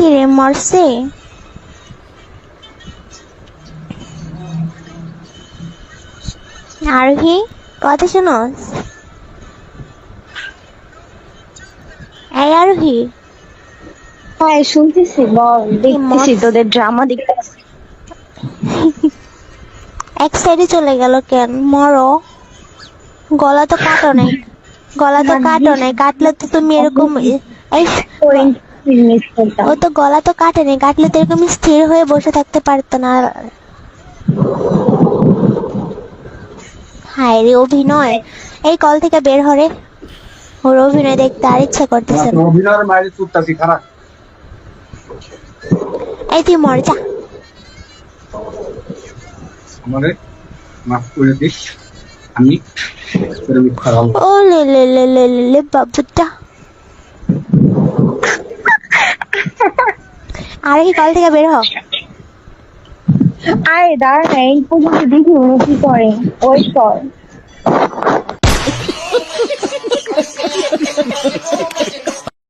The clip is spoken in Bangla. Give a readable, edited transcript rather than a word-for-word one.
কি রে মরছে? আরোহী কথা শুনোস? এই আরোহী, হ্যাঁ শুনতেছি, বল। দেখতেছি তোদের ড্রামা দেখতেছি। এক সাইডে চলে গেল কেন? মরো, গলা তো কাটো নাই, গলা তো কাটো নাই, কাটলে তো তুমি এরকম এই ও তো গলা তো কাটেনি, কাটলে তো এরকম স্থির হয়ে বসে থাকতে পারতো না। হায় রে অভিনয়, এই কল থেকে বের হরে, ওর অভিনয় দেখতে আর ইচ্ছা করতেছে না। অভিনয়ের মায়ের চুপটাছি খারাপ। এই তুই মর যা। আমারে মাফ করে দিস, আমি খারাপ। ও লে লে লে লে লে লে বাবুটা। আরে কি কল থেকে বের হ। আরে দাঁড়া না, এই পর্যন্ত দেখি উনি কি করে, ওয়েট কর।